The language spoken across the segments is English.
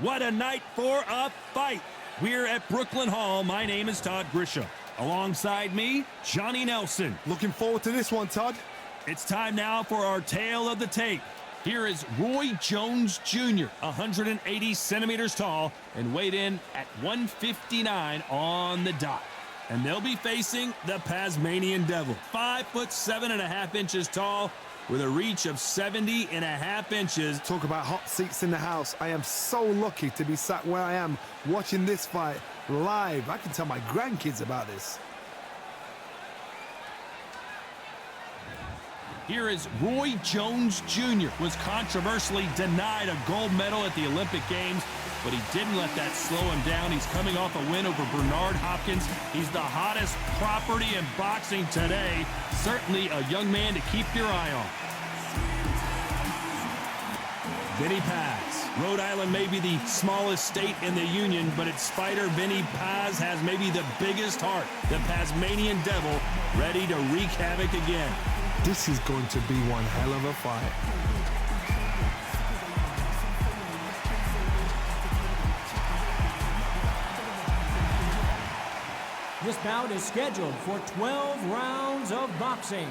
What a night for a fight. We're at Brooklyn Hall. My name is Todd Grisham. Alongside me, Johnny Nelson. Looking forward to this one, Todd. It's time now for our tale of the tape. Here is Roy Jones Jr., 180 centimeters tall, and weighed in at 159 on the dot. And they'll be facing the Tasmanian Devil, 5'7.5" tall, with a reach of 70.5 inches. Talk about hot seats in the house. I am so lucky to be sat where I am watching this fight live. I can tell my grandkids about this. Here is Roy Jones Jr. was controversially denied a gold medal at the Olympic Games, but he didn't let that slow him down. He's coming off a win over Bernard Hopkins. He's the hottest property in boxing today. Certainly a young man to keep your eye on. Vinny Paz. Rhode Island may be the smallest state in the union, but its fighter Vinny Paz has maybe the biggest heart. The Tasmanian Devil, ready to wreak havoc again. This is going to be one hell of a fight. This bout is scheduled for 12 rounds of boxing.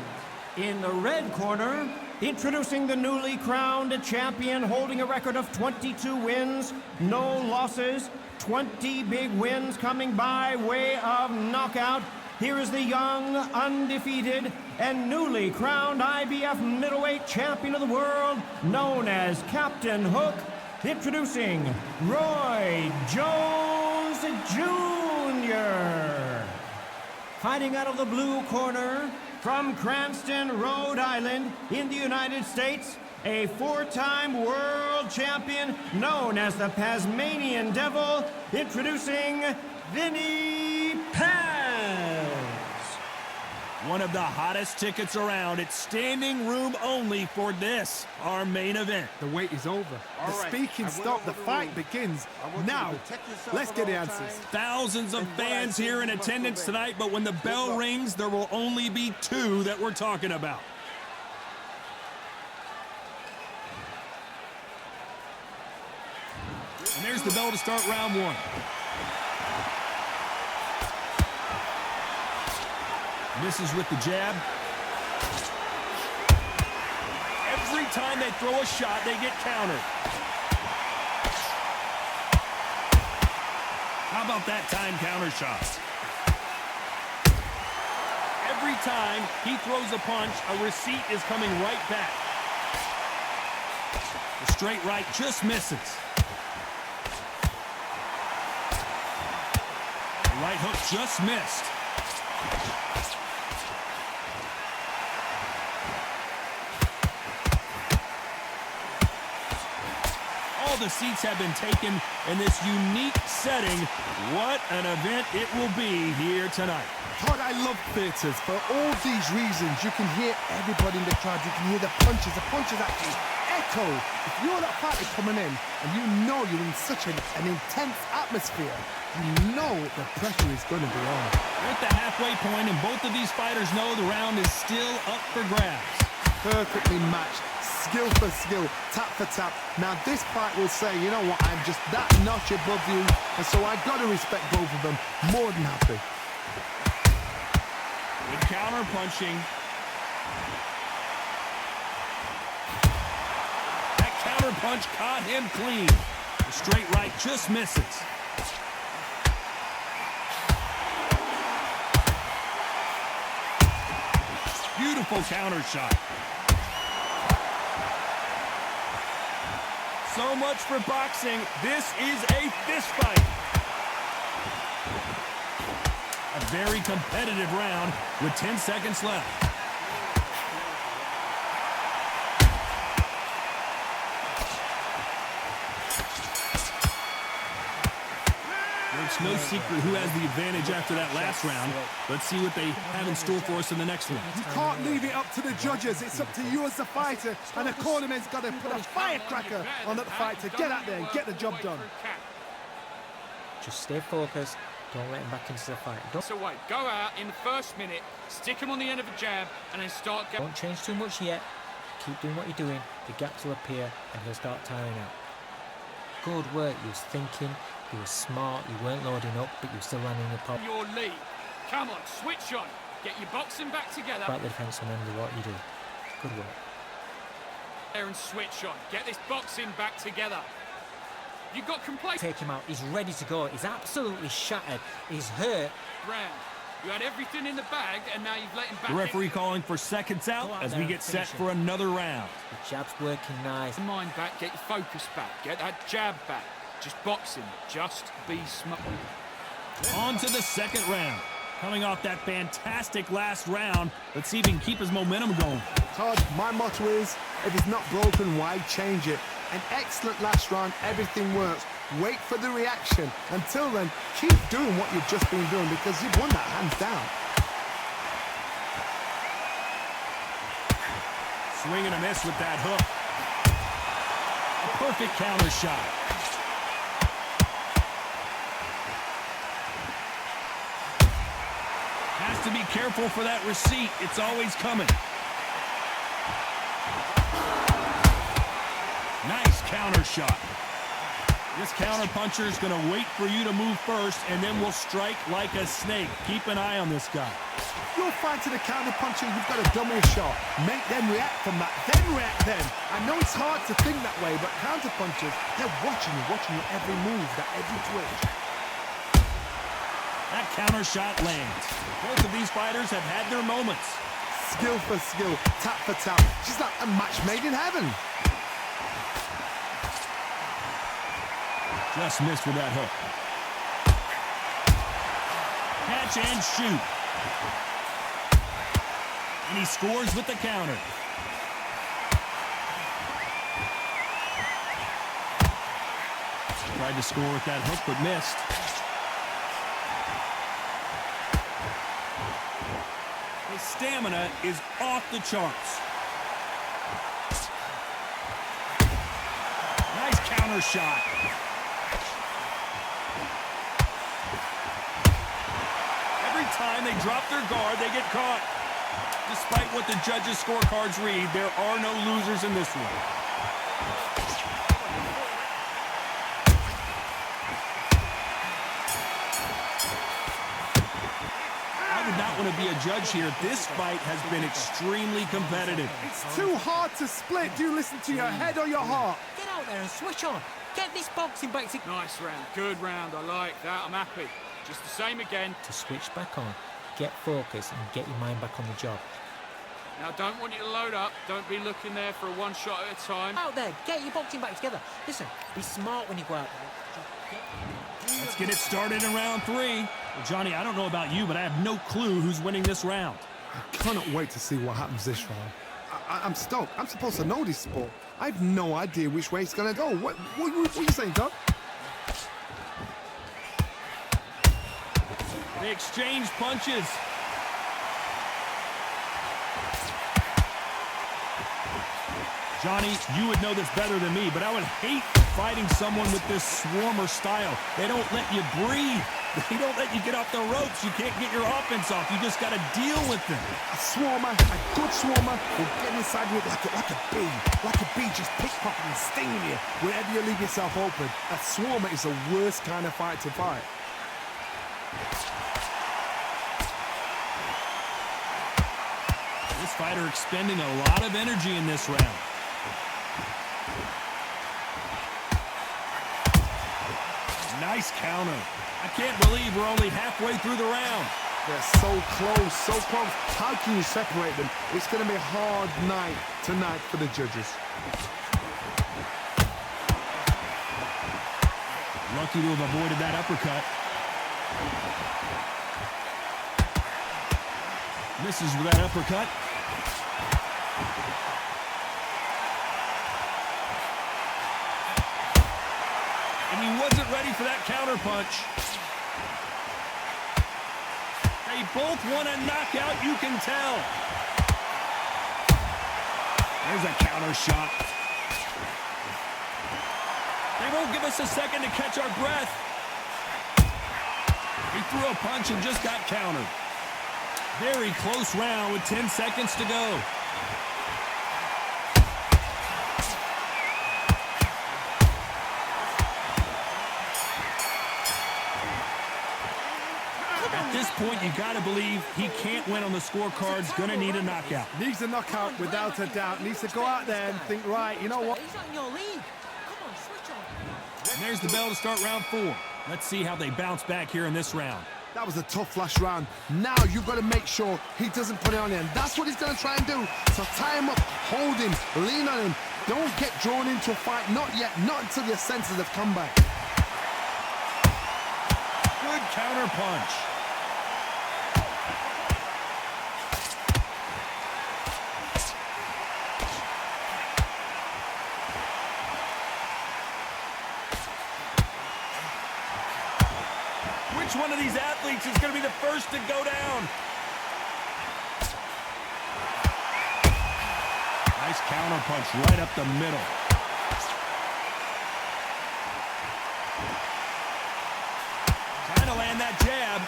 In the red corner, introducing the newly crowned champion, holding a record of 22 wins, no losses, 20 big wins coming by way of knockout. Here is the young, undefeated, and newly crowned IBF middleweight champion of the world, known as Captain Hook, introducing Roy Jones Jr. Fighting out of the blue corner, from Cranston, Rhode Island, in the United States, a four-time world champion known as the Tasmanian Devil, introducing Vinny Paz. One of the hottest tickets around. It's standing room only for this, our main event. The wait is over. The speaking stopped. The fight begins. Now, let's get the answers. Thousands of fans here in attendance tonight, but when the bell rings, there will only be two that we're talking about. And there's the bell to start round one. Misses with the jab. Every time they throw a shot, they get countered. How about that time counter shot? Every time he throws a punch, a receipt is coming right back. The straight right just misses. The right hook just missed. All the seats have been taken in this unique setting. What an event it will be here tonight. Todd, I love theatres. For all these reasons, you can hear everybody in the crowd. You can hear the punches. The punches actually echo. If you're that fighter coming in and you know you're in such an intense atmosphere, you know the pressure is going to be on. We're at the halfway point, and both of these fighters know the round is still up for grabs. Perfectly matched. Skill for skill, tap for tap. Now this fight will say, you know what, I'm just that notch above you, and so I've got to respect both of them. More than happy. Good counter punching. That counter punch caught him clean. The straight right just misses. Beautiful counter shot. So much for boxing. This is a fist fight. A very competitive round with 10 seconds left. It's no secret who has the advantage after that last round. Let's see what they have in store for us in the next one. You can't leave it up to the judges. It's up to you as the fighter, and the cornerman's got to put a firecracker on that fight to get out there and get the job done. Just stay focused. Don't let him back into the fight. So wait, go out in the first minute, stick him on the end of a jab, and then start going. Don't change too much yet. Keep doing what you're doing. The gaps will appear, and he'll start tiring out. good work. You was thinking, you were smart, you weren't loading up, but you were still landing the pop. Your lead. Come on, switch on. Get your boxing back together. Back the defence and under what you do. Good work. There and switch on. Get this boxing back together. You've got complaints. Take him out. He's ready to go. He's absolutely shattered. He's hurt. Round. You had everything in the bag, and now you've let him back. The referee calling for seconds out as we get set for another round. The jab's working nice. Get your mind back, get your focus back, get that jab back. Just boxing, just be smart. On to the second round. Coming off that fantastic last round, let's see if he can keep his momentum going. Todd, my motto is, if it's not broken, why change it? An excellent last round, everything works. Wait for the reaction. Until then, keep doing what you've just been doing because you've won that hands down. Swing and a miss with that hook. A perfect counter shot. Has to be careful for that receipt. It's always coming. Nice counter shot. This counter puncher is going to wait for you to move first, and then will strike like a snake. Keep an eye on this guy. You're fighting a counter puncher, you've got to dummy a shot. Make them react from that, then react then. I know it's hard to think that way, but counter punchers, they're watching your every move, that every twitch. That counter shot lands. Both of these fighters have had their moments. Skill for skill, tap for tap. She's like a match made in heaven. Just missed with that hook. Catch and shoot. And he scores with the counter. Tried to score with that hook, but missed. His stamina is off the charts. Nice counter shot. Every time they drop their guard, they get caught. Despite what the judges' scorecards read, there are no losers in this one. I would not want to be a judge here. This fight has been extremely competitive. It's too hard to split. Do you listen to your head or your heart? Get out there and switch on. Get this boxing back to... Nice round, good round, I like that, I'm happy. Just the same again. To switch back on, get focused and get your mind back on the job. Now, don't want you to load up. Don't be looking there for a one shot at a time. Out there, get your boxing back together. Listen, be smart when you go out there. Let's get it started in round 3. Well, Johnny, I don't know about you, but I have no clue who's winning this round. I cannot wait to see what happens this round. I'm stoked. I'm supposed to know this sport. I have no idea which way it's going to go. What are you saying, Doug? They exchange punches. Johnny, you would know this better than me, but I would hate fighting someone with this swarmer style. They don't let you breathe. They don't let you get off the ropes. You can't get your offense off. You just got to deal with them. A swarmer, a good swarmer, will get inside you like a bee. Like a bee just pickpocketing, stinging you wherever you leave yourself open. A swarmer is the worst kind of fight to fight. This fighter expending a lot of energy in this round. Nice counter. I can't believe we're only halfway through the round. They're so close, so close. How can you separate them? It's going to be a hard night tonight for the judges. Lucky to have avoided that uppercut. Misses with that uppercut. And he wasn't ready for that counter punch. They both want a knockout, you can tell. There's a counter shot. They won't give us a second to catch our breath. He threw a punch and just got countered. Very close round with 10 seconds to go. this point, you got to believe he can't win on the scorecard's going to need a knockout. Needs a knockout without a doubt. Needs to go out there and think, right, you know what? And there's the bell to start round 4. Let's see how they bounce back here in this round. That was a tough last round. Now you've got to make sure he doesn't put it on him. That's what he's going to try and do. So tie him up, hold him, lean on him. Don't get drawn into a fight. Not yet. Not until your senses have come back. Good counter punch. Which one of these athletes is going to be the first to go down? Nice counter punch right up the middle. Trying to land that jab.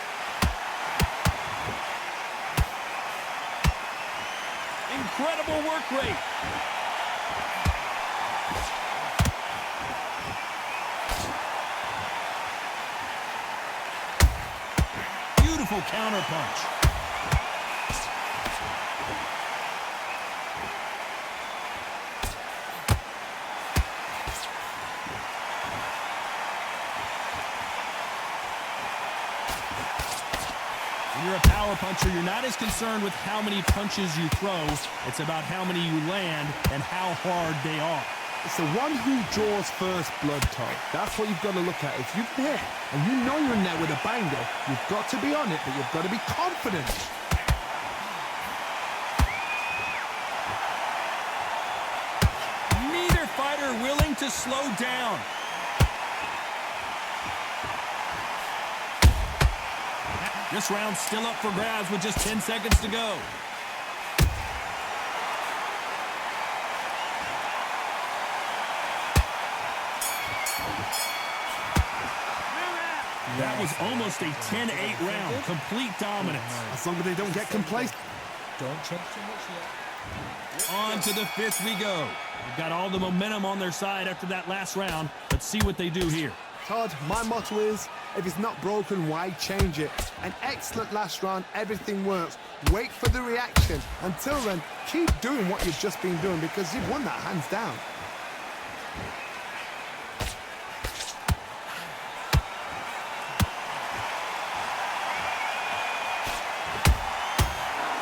Incredible work rate. Beautiful counter punch. When you're a power puncher, you're not as concerned with how many punches you throw. It's about how many you land and how hard they are. It's the one who draws first blood, Todd. That's what you've got to look at. If you've hit and you know you're in there with a banger, you've got to be on it, but you've got to be confident. Neither fighter willing to slow down. This round's still up for grabs with just 10 seconds to go. That was almost a 10-8 round. Complete dominance. As long as they don't get complacent. Don't change too much yet. On to the 5th we go. They've got all the momentum on their side after that last round. Let's see what they do here. Todd, my motto is, if it's not broken, why change it? An excellent last round, everything works. Wait for the reaction. Until then, keep doing what you've just been doing because you've won that hands down.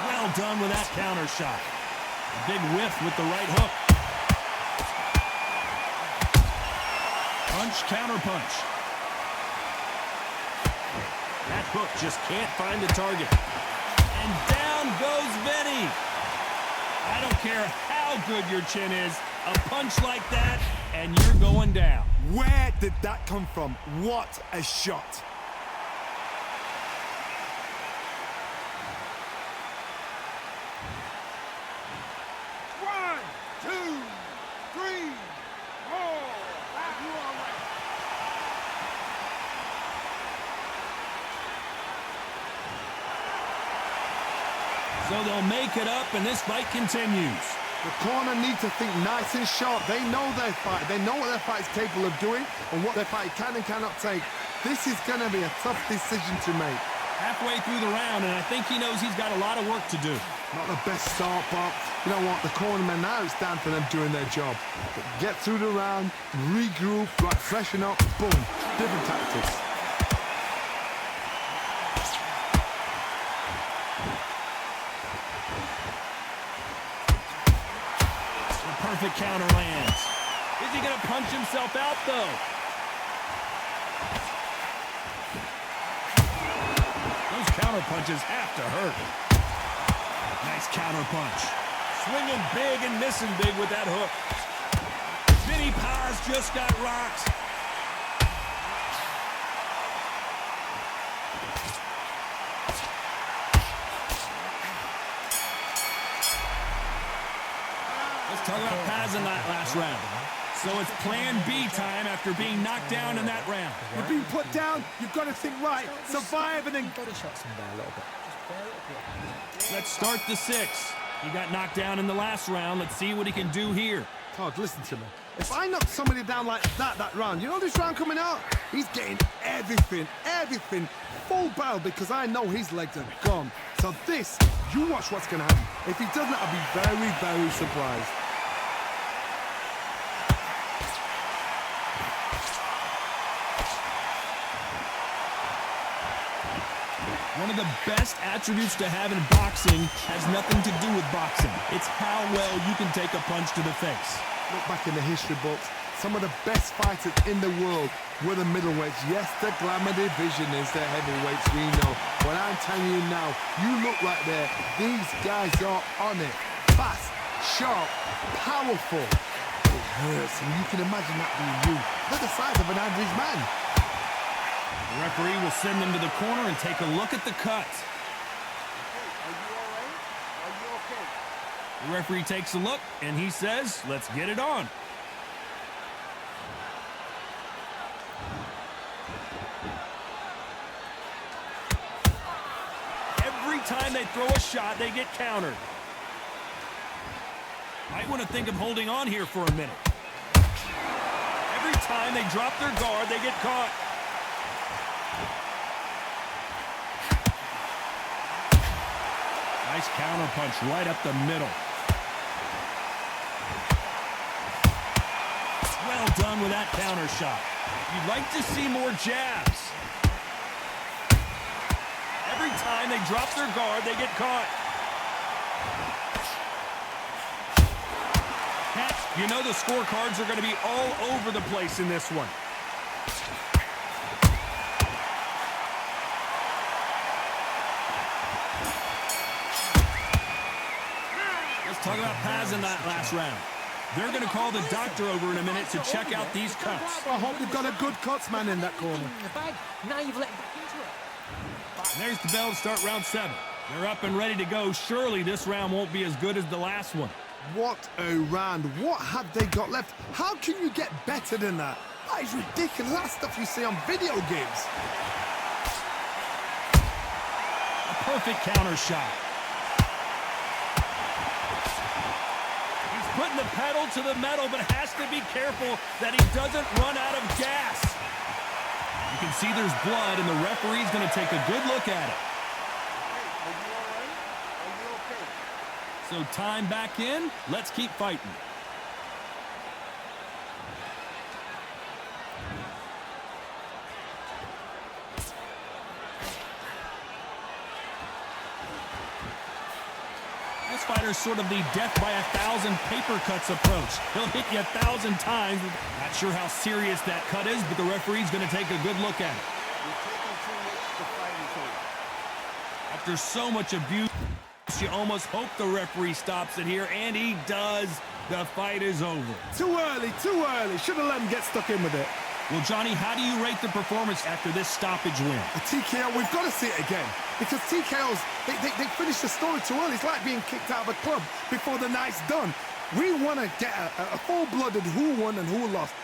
Well done with that counter shot. A big whiff with the right hook. Punch, counter punch. That hook just can't find the target. And down goes Vinny. I don't care how good your chin is. A punch like that, and you're going down. Where did that come from? What a shot. So they'll make it up, and this fight continues. The corner need to think nice and sharp. They know their fight. They know what their fight is capable of doing and what their fight can and cannot take. This is going to be a tough decision to make. Halfway through the round, and I think he knows he's got a lot of work to do. Not the best start, but you know what? The cornermen, now it's down to them doing their job. But get through the round, regroup, right, freshen up, boom. Different tactics. Perfect counter lands. Is he going to punch himself out, though? Those counter punches have to hurt. Nice counter punch. Swinging big and missing big with that hook. Vinny Paz just got rocked. Talk about Paz in that last round. So it's plan B time after being knocked down in that round. You're being put down, you've got to think right, survive and then... Body shots in there a little bit. Just bear it up. Let's start the 6th. He got knocked down in the last round. Let's see what he can do here. Todd, listen to me. If I knock somebody down like that round, you know this round coming out? He's getting everything full battle because I know his legs are gone. So this, you watch what's going to happen. If he doesn't, I'll be very, very surprised. One of the best attributes to have in boxing has nothing to do with boxing. It's how well you can take a punch to the face. Look back in the history books. Some of the best fighters in the world were the middleweights. Yes, the glamour division is the heavyweights, we know. But I'm telling you now, you look right there. These guys are on it. Fast, sharp, powerful. It hurts, and you can imagine that being you. They're the size of an average man. The referee will send them to the corner and take a look at the cut. Are you all right? Are you okay? The referee takes a look, and he says, let's get it on. Every time they throw a shot, they get countered. Might want to think of holding on here for a minute. Every time they drop their guard, they get caught. Nice counter punch right up the middle. Well done with that counter shot. You'd like to see more jabs. Every time they drop their guard, they get caught. You know the scorecards are going to be all over the place in this one. Talk about Paz in that last round. They're going to call the doctor over in a minute to check out these cuts. I hope they've got a good cuts man in that corner. Now you've let him back into it. And there's the bell to start round 7. They're up and ready to go. Surely this round won't be as good as the last one. What a round. What have they got left? How can you get better than that? That is ridiculous. That's stuff you see on video games. A perfect counter shot. Putting the pedal to the metal, but has to be careful that he doesn't run out of gas. You can see there's blood, and the referee's going to take a good look at it. Are you all right? Are you okay? So time back in. Let's keep fighting. This fighter's sort of the death by 1,000 paper cuts approach. He'll hit you 1,000 times. Not sure how serious that cut is, but the referee's going to take a good look at it. You're taking too much to fight each other. After so much abuse, you almost hope the referee stops it here, and he does. The fight is over. Too early, too early. Should have let him get stuck in with it. Well, Johnny, how do you rate the performance after this stoppage win? A TKO, we've got to see it again. Because TKOs, they finish the story too early. It's like being kicked out of a club before the night's done. We want to get a full-blooded who won and who lost.